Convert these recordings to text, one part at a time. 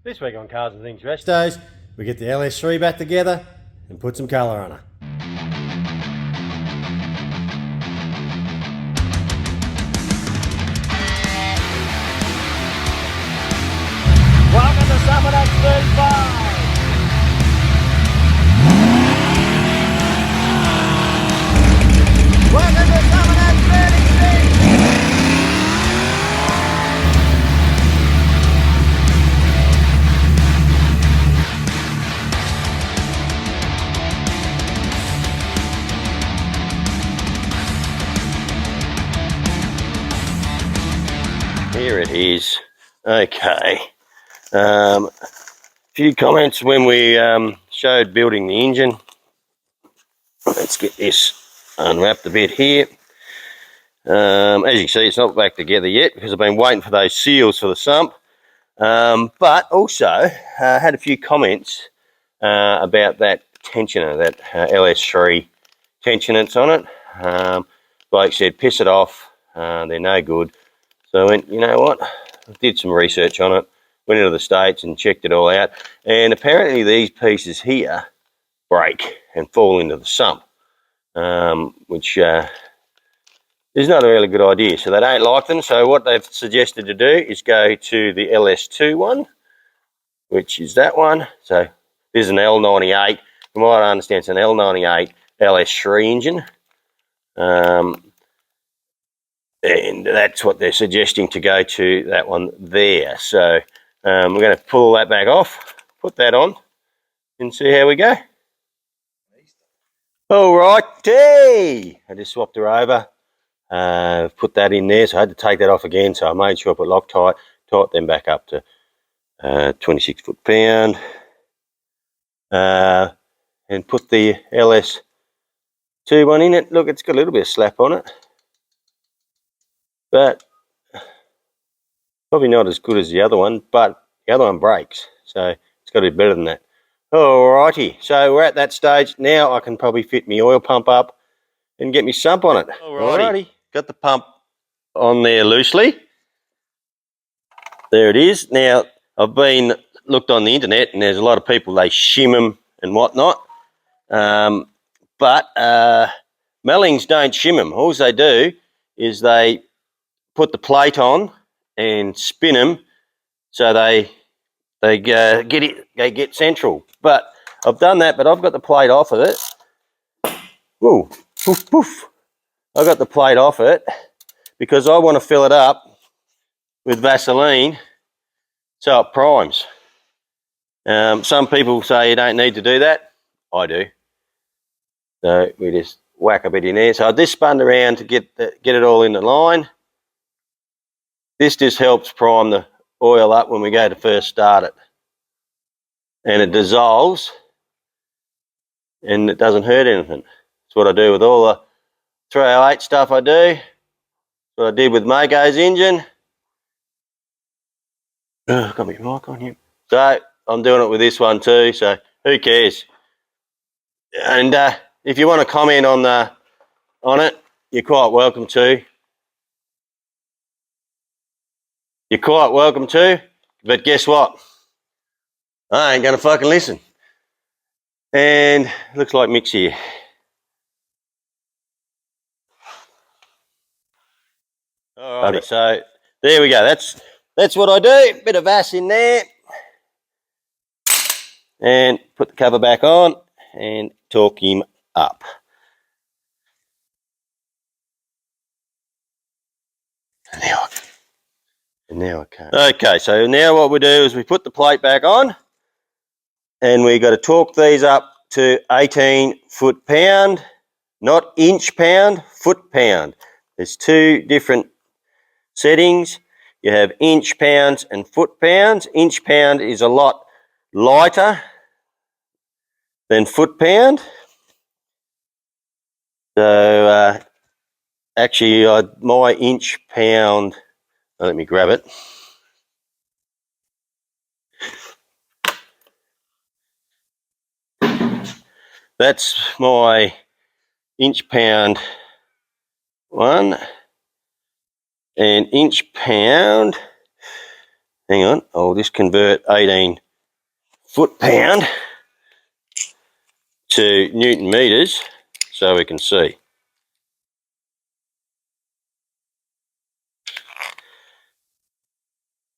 This week on Cars and Things Restos, we get the LS3 back together and put some colour on her. Welcome to Summer X35! Welcome to Summer X36! Here it is. Okay. A few comments when we showed building the engine. Let's get this unwrapped a bit here. As you can see, it's not back together yet because I've been waiting for those seals for the sump. But also had a few comments about that tensioner, that LS3 tensioner that's on it. Bloke said, piss it off, they're no good. So I went, you know what, I did some research on it, went into the States and checked it all out. And apparently these pieces here break and fall into the sump, which is not a really good idea. So they don't like them. So what they've suggested to do is go to the LS2 one, which is that one. So this is an L98. From what I understand, it's an L98 LS3 engine. And that's what they're suggesting, to go to that one there. So we're going to pull that back off, put that on, and see how we go. All righty. I just swapped her over, put that in there. So I had to take that off again. So I made sure I put Loctite, tighten them back up to 26 foot-pound, and put the LS2 one in it. Look, it's got a little bit of slap on it, but probably not as good as the other one, but the other one breaks, so it's got to be better than that. Alrighty, so we're at that stage now. I can probably fit my oil pump up and get my sump on it. Alrighty, got the pump on there loosely. There it is. Now, I've been looked on the internet, and there's a lot of people, they shim them and whatnot, but Mellings don't shim them. All they do is they put the plate on and spin them so they get central. But I've done that, but I've got the plate off of it. Whoa, poof, poof. I got the plate off it because I want to fill it up with Vaseline so it primes. Some people say you don't need to do that. I do. So we just whack a bit in there. So I just spun around to get it all in the line. This just helps prime the oil up when we go to first start it. And it dissolves and it doesn't hurt anything. That's what I do with all the 308 stuff I do. That's what I did with Mako's engine. Got my mic on here. So I'm doing it with this one too, so who cares? And if you want to comment on it, you're quite welcome to. You're quite welcome to, but guess what? I ain't going to fucking listen. And it looks like Mick's here. Alrighty, so there we go. That's what I do. Bit of Vass in there. And put the cover back on and torque him up. And now I can't. Okay, so now what we do is we put the plate back on, and we got to torque these up to 18 foot-pound, not inch-pound, foot-pound. There's two different settings. You have inch-pounds and foot-pounds. Inch-pound is a lot lighter than foot-pound. So actually my inch-pound, let me grab it. That's my inch-pound one. And inch-pound hang on, I'll just convert 18 foot-pound to Newton meters so we can see.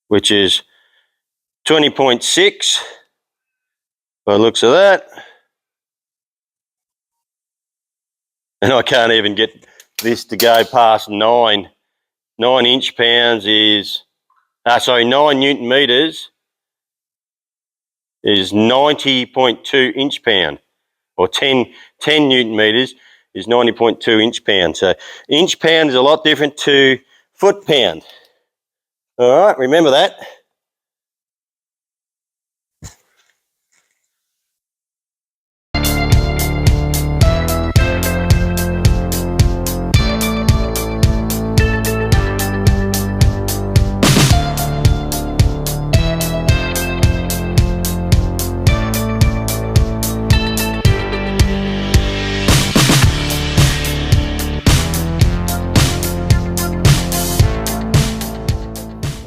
Which is 20.6 by the looks of that. And I can't even get this to go past 9 inch pounds is, 9 Newton meters is 90.2 inch pound, or 10 Newton meters is 90.2 inch pound. So inch pound is a lot different to foot pound. All right, remember that.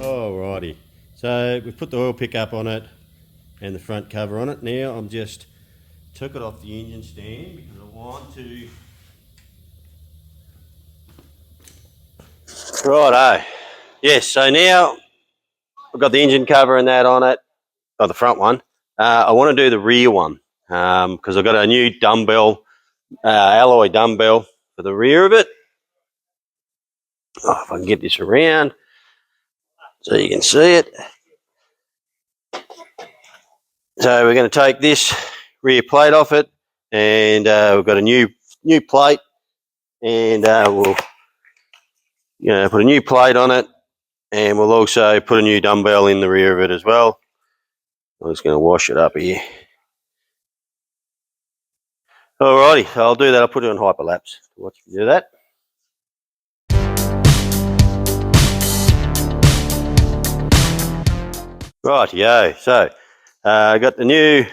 Alrighty, so we've put the oil pickup on it and the front cover on it. Now I'm just took it off the engine stand because I want to. Righto. Yes, so now I've got the engine cover and that on it, or the front one. I want to do the rear one because I've got a new dumbbell, alloy dumbbell for the rear of it. Oh, if I can get this around so you can see it. So we're going to take this rear plate off it, and we've got a new plate, and we'll put a new plate on it, and we'll also put a new dumbbell in the rear of it as well. I'm just going to wash it up here. Alrighty, so I'll do that. I'll put it on hyperlapse. Watch me do that. Rightio, so I got the new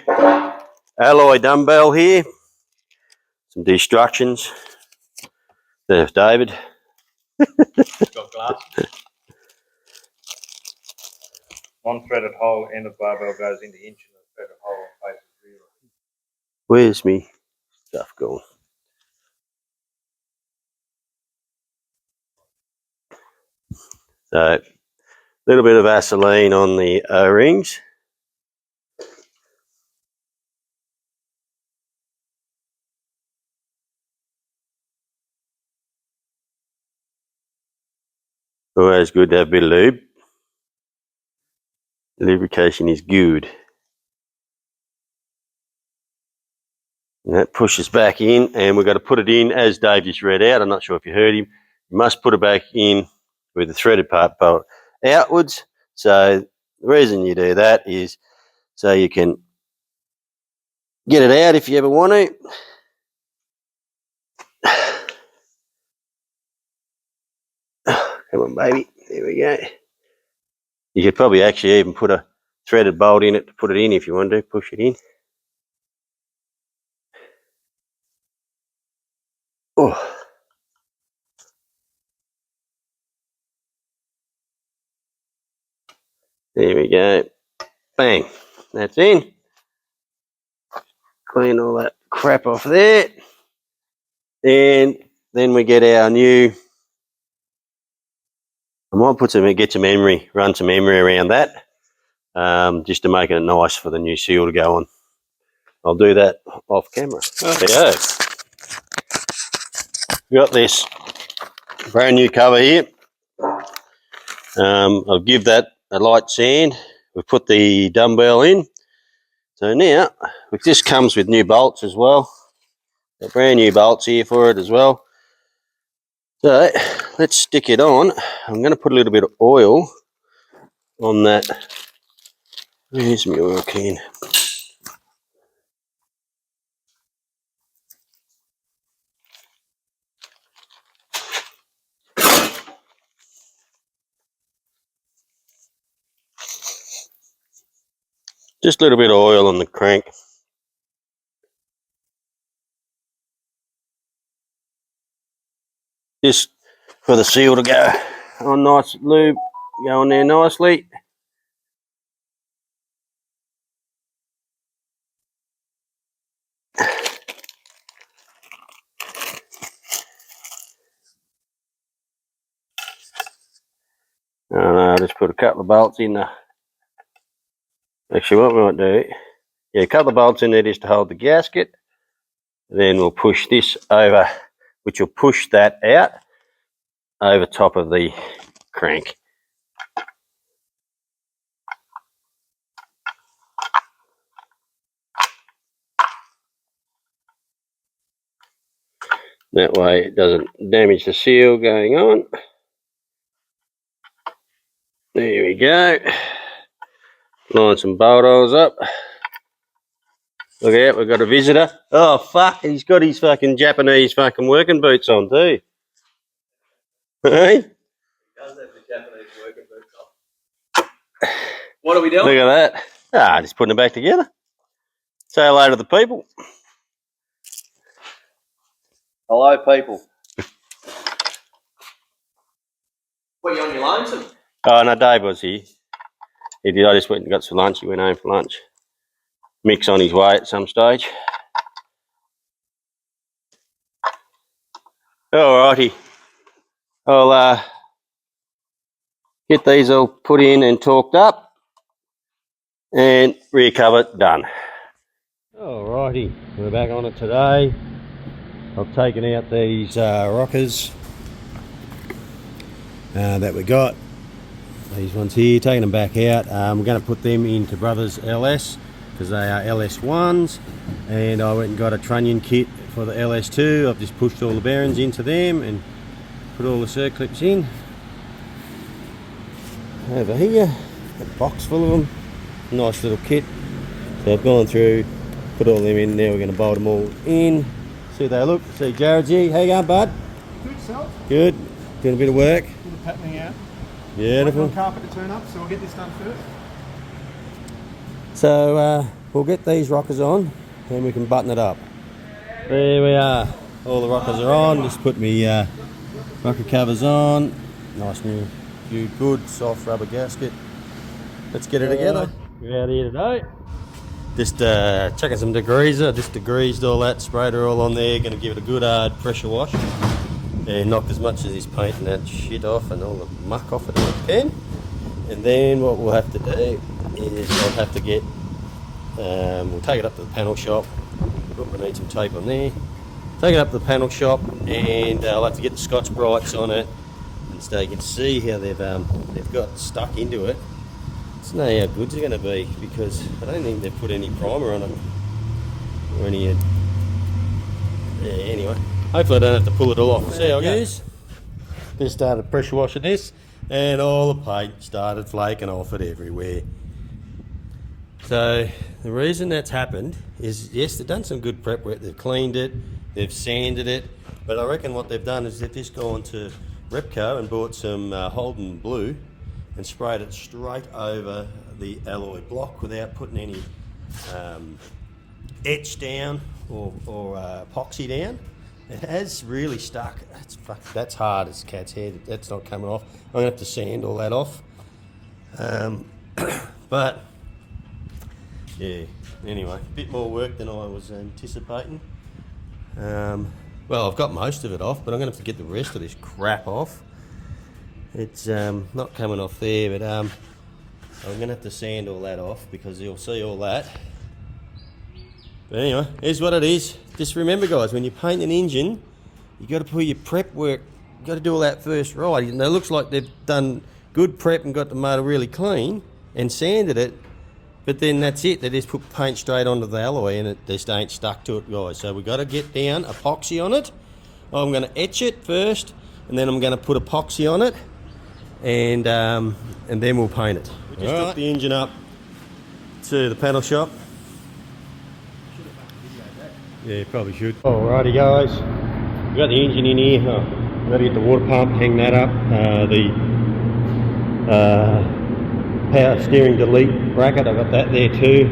alloy dumbbell here. Some destructions. There's David. Got glass. One threaded hole end of barbell goes into inch and a threaded hole faces rear. Where's me stuff going? So, a little bit of Vaseline on the O-rings. Always good to have a bit of lube. The lubrication is good. And that pushes back in, and we've got to put it in as Dave just read out. I'm not sure if you heard him. You must put it back in with the threaded part outwards. So the reason you do that is so you can get it out if you ever want to. Come on, baby. There we go. You could probably actually even put a threaded bolt in it to put it in if you want to. Push it in. Oh. There we go. Bang. That's in. Clean all that crap off there. And then we get our new, I might put get some emery, run some emery around that, just to make it nice for the new seal to go on. I'll do that off camera. Okay. Got this brand new cover here. I'll give that a light sand. We've put the dumbbell in. So now, this comes with new bolts as well. Got brand new bolts here for it as well. So let's stick it on. I'm going to put a little bit of oil on that. Where's my oil can? Just a little bit of oil on the crank. Just for the seal to go on nice lube, go on there nicely. And I'll just put a couple of bolts in there. Actually, what we might do, yeah, a couple of bolts in there just to hold the gasket. Then we'll push this over, which will push that out over top of the crank. That way it doesn't damage the seal going on. There we go. Line some bolt holes up. Look out, we've got a visitor. Oh fuck, he's got his fucking Japanese fucking working boots on too. Hey? He does have the Japanese working boots on. What are we doing? Look at that. Ah, just putting it back together. Say hello to the people. Hello, people. What, you on your lonesome? Oh, no, Dave was here. He did. I just went and got some lunch. He went home for lunch. Mick's on his way at some stage. Alrighty. I'll get these all put in and torqued up and rear cover done. Alrighty, we're back on it today. I've taken out these rockers that we got. These ones here, taking them back out. We're going to put them into Brothers LS because they are LS1s, and I went and got a trunnion kit for the LS2. I've just pushed all the bearings into them and put all the circlips in. Over here, a box full of them, nice little kit. So I've gone through, put all them in. Now we're going to bolt them all in. See how they look. See Jared's here. How you going, bud? Good, self. Good. Doing a bit of work. Bit of patterning out. Beautiful. Carpet to turn up, so we'll get this done first. So we'll get these rockers on and we can button it up. There we are. All the rockers are on. Just put me rocker covers on. Nice new, good soft rubber gasket. Let's get it together. We're out here today. Just checking some degreaser. Just degreased all that, sprayed it all on there. Going to give it a good hard pressure wash. And knock as much of this paint and that shit off and all the muck off it as I can. And then what we'll have to do is I'll have to get, we'll take it up to the panel shop. We need some tape on there. Take it up to the panel shop and I'll have to get the Scotch Brights on it, and so you can see how they've got stuck into it. It's not how good it's going to be because I don't think they've put any primer on it or any. Yeah, anyway. Hopefully I don't have to pull it all off. See how it goes. Just started pressure washing this and all the paint started flaking off it everywhere. So the reason that's happened is, yes, they've done some good prep work. They've cleaned it, they've sanded it, but I reckon what they've done is they've just gone to Repco and bought some Holden Blue and sprayed it straight over the alloy block without putting any etch down or epoxy down. It has really stuck. That's hard as cat's head. That's not coming off. I'm going to have to sand all that off. But, yeah, anyway, a bit more work than I was anticipating. Well, I've got most of it off, but I'm going to have to get the rest of this crap off. It's not coming off there, but I'm going to have to sand all that off because you'll see all that. But anyway, here's what it is. Just remember, guys, when you paint an engine, you got to put your prep work, you got to do all that first right. And it looks like they've done good prep and got the motor really clean and sanded it, but then that's it. They just put paint straight onto the alloy and it just ain't stuck to it, guys. So we've got to get down epoxy on it. I'm going to etch it first, and then I'm going to put epoxy on it, and then we'll paint it. We just took the engine up to the panel shop. Yeah, probably should. Alrighty, guys, we've got the engine in here. We've got to get the water pump, hang that up. The power steering delete bracket, I've got that there too.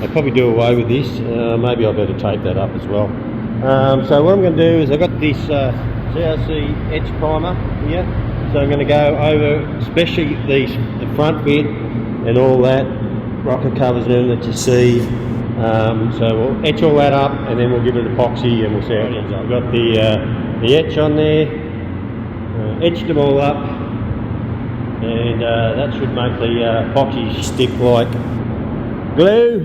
I'll probably do away with this. Maybe I better tape that up as well. So what I'm going to do is I've got this CRC etch primer here. So I'm going to go over especially the front bit and all that, rocker covers in that you see. So we'll etch all that up and then we'll give it epoxy and we'll see how it ends up. I've got the etch on there, etched them all up, and that should make the epoxy stick like glue.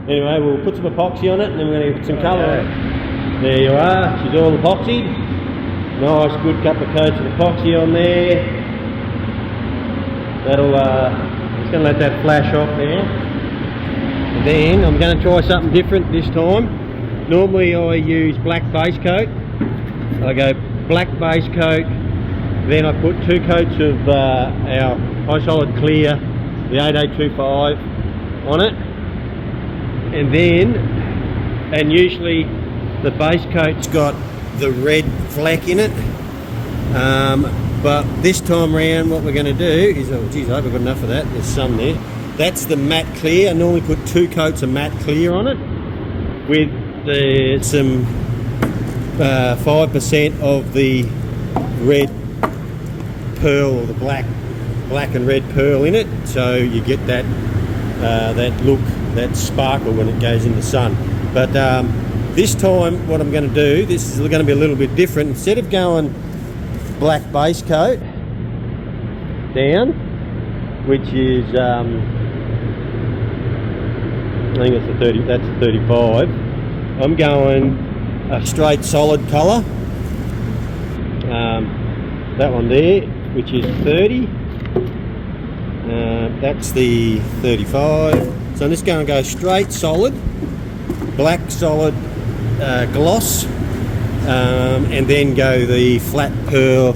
Anyway, we'll put some epoxy on it and then we're going to put some colour on it. There you are, she's all epoxied. Nice good couple of coats of epoxy on there. That'll, just going to let that flash off there. And then I'm going to try something different this time. Normally I use black base coat. I go black base coat, then I put 2 coats of our high solid clear, the 8825 on it. And usually the base coat's got the red fleck in it, but this time round what we're going to do is, oh geez, I hope I've got enough of that, there's some there. That's the matte clear. I normally put 2 coats of matte clear on it with some 5% of the red pearl, or the black and red pearl in it, so you get that that look, that sparkle when it goes in the sun. But this time what I'm going to do, this is going to be a little bit different. Instead of going black base coat down, which is I think it's the 30, that's the 35, I'm going a straight solid colour, that one there, which is 30, that's the 35. So I'm just going to go straight solid, black solid gloss, and then go the flat pearl,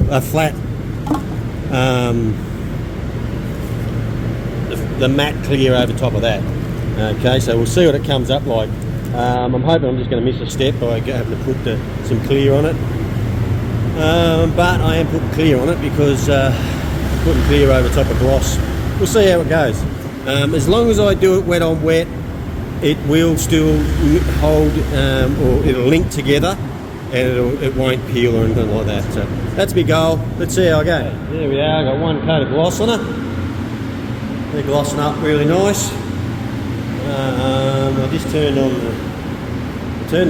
the matte clear over top of that. Okay, so we'll see what it comes up like. I'm hoping I'm just going to miss a step by having to put some clear on it, but I am putting clear on it because putting clear over top of gloss. We'll see how it goes. As long as I do it wet on wet, it will still hold, or it'll link together, and it won't peel or anything like that. So that's my goal. Let's see how I go. There we are. I got 1 coat of gloss on it. They're glossing up really nice. I just turned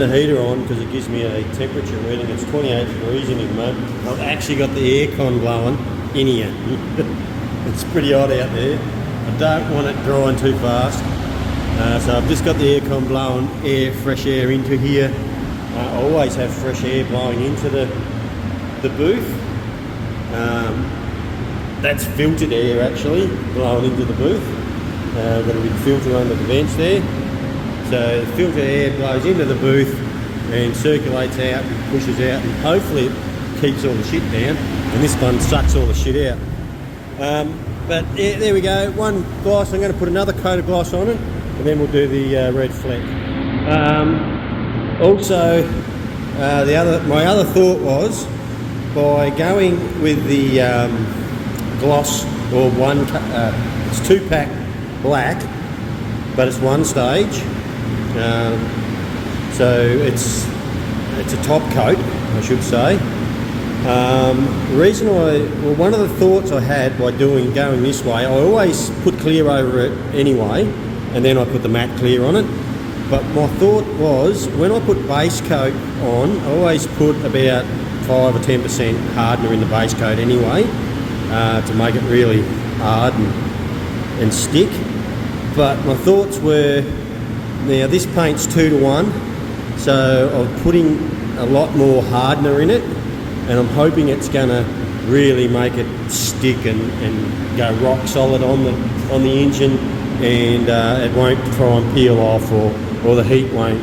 the heater on because it gives me a temperature reading. It's 28 degrees in here, mate. I've actually got the aircon blowing in here. It's pretty hot out there. I don't want it drying too fast, so I've just got the aircon blowing fresh air into here. I always have fresh air blowing into the booth. That's filtered air actually blowing into the booth. I've got a big filter under the vents there. So the filtered air blows into the booth and circulates out and pushes out, and hopefully it keeps all the shit down, and this one sucks all the shit out. But yeah, there we go, 1 gloss. I'm going to put another coat of gloss on it, and then we'll do the red fleck. Also, my other thought was, by going with the gloss, or it's 2-pack black, but it's 1 stage, so it's a top coat, I should say. One of the thoughts I had by going this way, I always put clear over it anyway, and then I put the matte clear on it. But my thought was, when I put base coat on, I always put about 5 or 10% hardener in the base coat anyway, to make it really hard and stick. But my thoughts were, now this paint's 2 to 1, so I'm putting a lot more hardener in it, and I'm hoping it's going to really make it stick and go rock solid on the engine, and it won't try and peel off, or the heat won't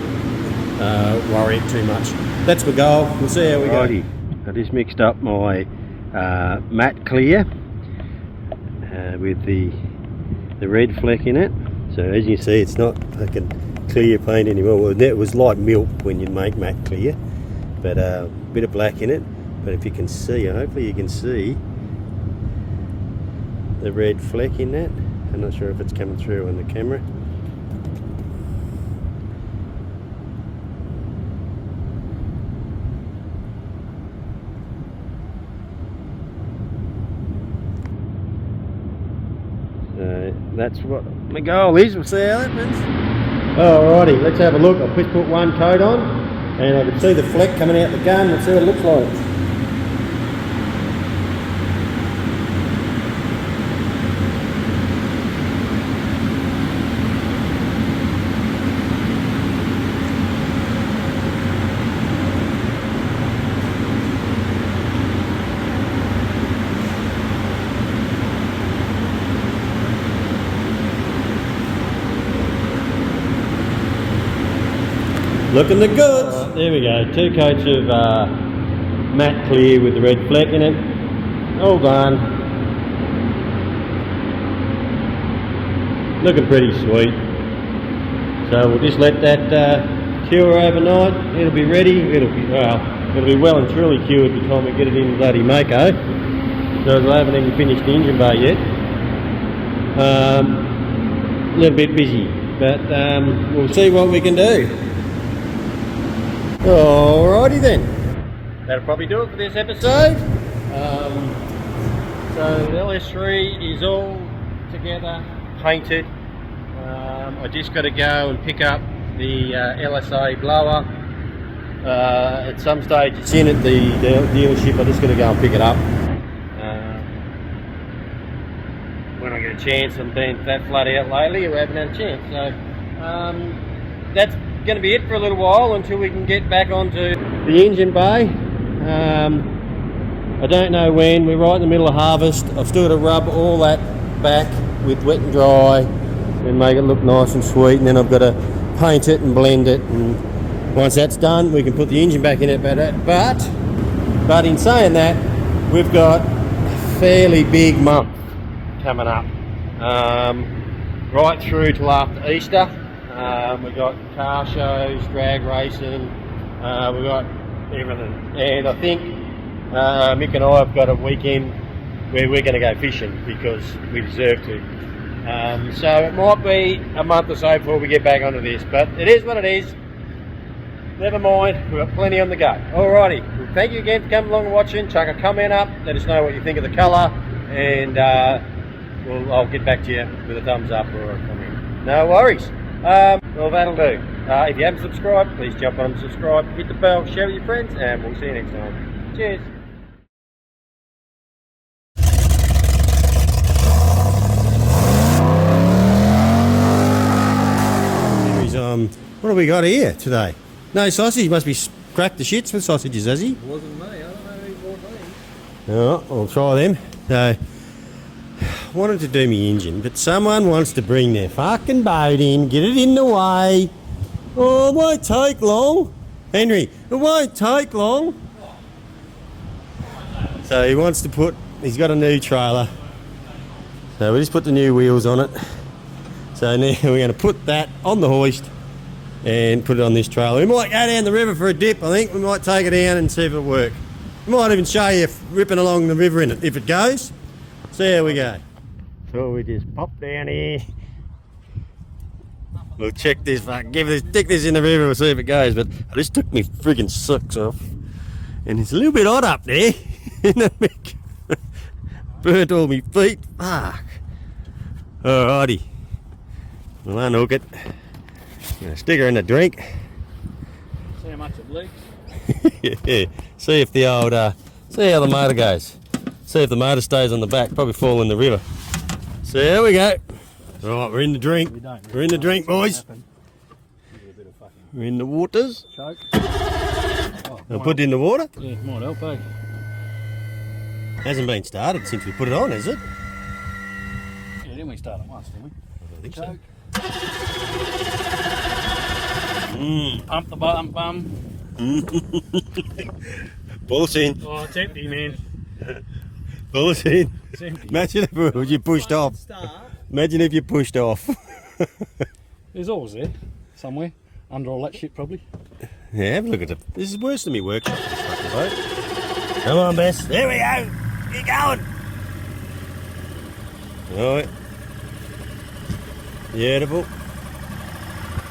worry it too much. That's my goal. We'll see how we go. I just mixed up my matte clear with the red fleck in it. So as you see, it's not fucking clear paint anymore. Well, it was like milk when you make matte clear, but a bit of black in it. But if you can see, hopefully you can see the red fleck in that. I'm not sure if it's coming through on the camera. So that's what my goal is. We'll see how that happens. Alrighty, let's have a look. I'll just put 1 coat on, and I can see the fleck coming out the gun. Let's see what it looks like. Looking the goods. There we go. 2 coats of matte clear with the red fleck in it. All done. Looking pretty sweet. So we'll just let that cure overnight. It'll be ready. It'll be well and truly cured by the time we get it in bloody Mako. So I haven't even finished the engine bay yet. A little bit busy, but we'll see what we can do. Alrighty then. That'll probably do it for this episode. So the LS3 is all together, painted. I just got to go and pick up the LSA blower. At some stage it's in at the dealership. I just got to go and pick it up. When I get a chance, I've been that flat out lately, I haven't had a chance. So that's going to be it for a little while until we can get back onto the engine bay. I don't know when. We're right in the middle of harvest. I've still got to rub all that back with wet and dry and make it look nice and sweet, and then I've got to paint it and blend it, and once that's done we can put the engine back in it. But in saying that, we've got a fairly big month coming up, right through till after Easter. We've got car shows, drag racing, we've got everything, and I think Mick and I have got a weekend where we're going to go fishing because we deserve to. So it might be a month or so before we get back onto this, but it is what it is. Never mind, we've got plenty on the go. Alrighty, well, thank you again for coming along and watching. Chuck a comment up, let us know what you think of the colour, and I'll get back to you with a thumbs up or a comment. No worries. Well, that'll do. If you haven't subscribed, please jump on and subscribe, hit the bell, share with your friends, and we'll see you next time. Cheers. What have we got here today? No sausage. Must be cracked the shits with sausages, has he? Wasn't me. I don't know who bought me. Oh, I'll try them. So, wanted to do me engine, but someone wants to bring their fucking boat in, get it in the way. Oh, it won't take long. Henry, it won't take long. So he wants to he's got a new trailer. So we just put the new wheels on it. So now we're going to put that on the hoist and put it on this trailer. We might go down the river for a dip, I think. We might take it down and see if it'll work. We might even show you ripping along the river in it, if it goes. So how we go. So we just pop down here. We'll check this, stick this in the river, we'll see if it goes. But I just took my friggin' socks off. And it's a little bit hot up there. Burnt all my feet. Fuck. Alrighty. We'll unhook it. Gonna stick her in the drink. See how much it leaks. Yeah. See if the old, see how the motor goes. See if the motor stays on the back. Probably fall in the river. So there we go. Right, we're in the drink. We're in the drink, boys. We're in the waters. Choke. I'll put it in the water. Yeah, might help, eh? Hasn't been started since we put it on, has it? Yeah, didn't we start it once, didn't we? I think so. Choke. Pump the bottom bum. Pulse in. Oh, it's empty, man. Pulse in. It's empty. Imagine if you pushed off. Imagine if you pushed off. There's always there, somewhere. Under all that shit, probably. Yeah, have a look at it. This is worse than me workshop, this fucking boat. Come on, Bess. There we go. Keep going. Alright. Beautiful.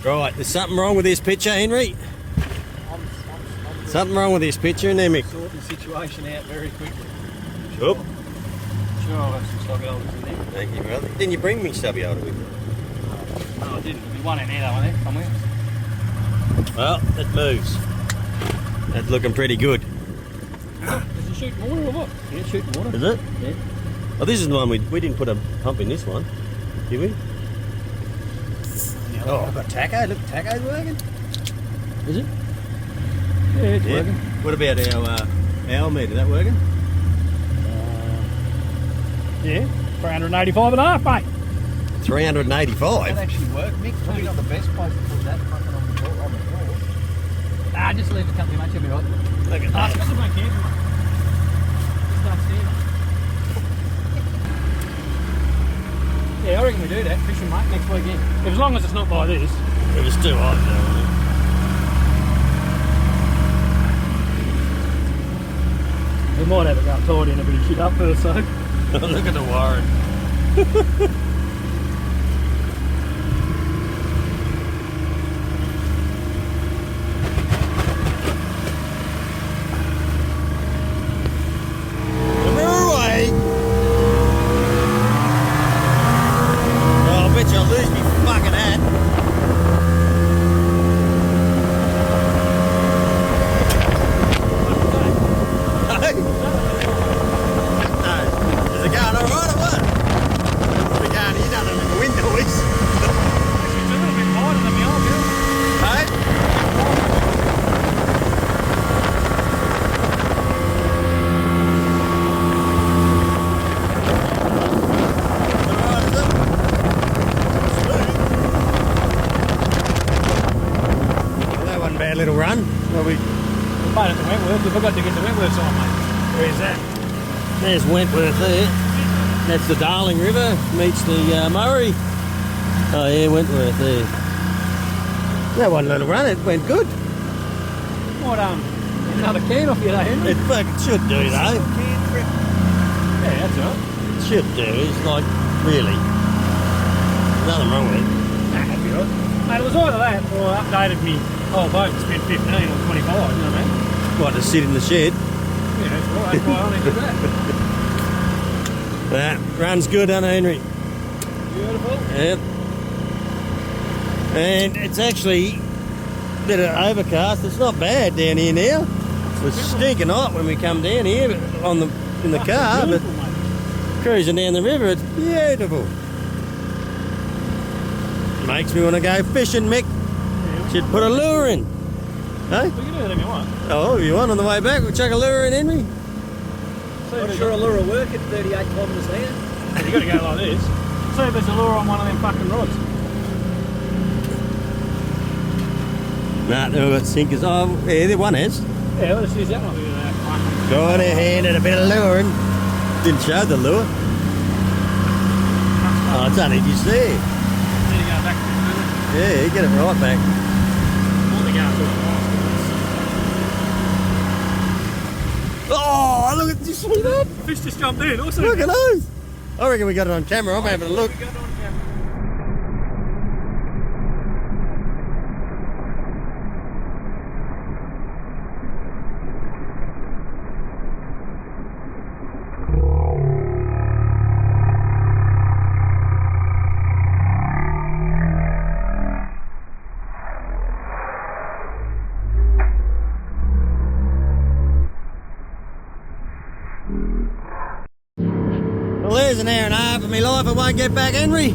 Right, there's something wrong with this picture, Henry. Something wrong with this picture, isn't there, Mick? Sort the situation out very quickly. Sure. Sure, I'll have some stubby holders in there. Thank you, brother. Didn't you bring me stubby holder with you? No, I didn't. There'll be one in there, though, there, somewhere. Well, it moves. That's looking pretty good. Is it shooting water or what? Yeah, it's shooting water. Is it? Yeah. Oh, this is the one we didn't put a pump in this one, did we? Yeah. Oh, I've got taco. Look, taco's working. Is it? Yeah, it's working. What about our meter? That working? Yeah, 385 and a half, mate. 385. That actually worked, Mick. Probably not the best place to put that fucking on the floor. Ah, just leave the company, mate. You'll be right. Look at Ah, that. it's got my camper, mate. Just don't steer, mate. Yeah, I reckon we do that, fishing, mate, next weekend. As long as it's not by this. It was too hot though. We might have it go tidy and a bit of shit up first, so. Look at the warren. Little run. Well, we playing at the Wentworth. We forgot to get the Wentworth on, mate. Where's that? there's Wentworth there. That's the Darling River meets the Murray. Oh yeah, Wentworth there. That one little run. It went good. What another can off you there, Henry? It fucking should do though. Yeah, that's all right. It should do. It's like really nothing wrong with it. Nah, that'd be right. Mate, it was either that or I updated me whole boat and spent 15 or 25, you know what I mean? What, to sit in the shed? Yeah, that's right. That's why I only did that. That runs good, doesn't it, Henry? Beautiful. Yep. And it's actually a bit of overcast. It's not bad down here now. It was stinking hot when we come down here in the car, but cruising down the river, it's beautiful. Makes me want to go fishing, Mick. Should put a lure in. Hey? We can do that if you want. Oh, if you want on the way back, we'll chuck a lure in, Henry. I'm sure a lure will work at 38 kilometres an hour. You've got to go like this. See if there's a lure on one of them fucking rods. Nah, no, got sinkers. Oh, yeah, there one is. Yeah, let's use that one. Look at that. Go on ahead and a bit of luring. Didn't show the lure. Oh, it's only just there. Need to go back to the Yeah, you get it right back. Oh, look at, did you see that? Fish just jumped in. Also, Look at those. I reckon we got it on camera. I'm having a look. Well, there's an hour and a half of my life I won't get back, Henry.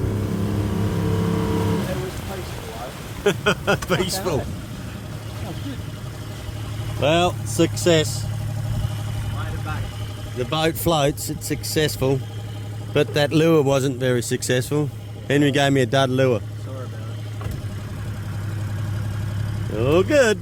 Peaceful. Well, success. The boat floats, it's successful. But that lure wasn't very successful. Henry gave me a dud lure. Sorry about it. Oh, good.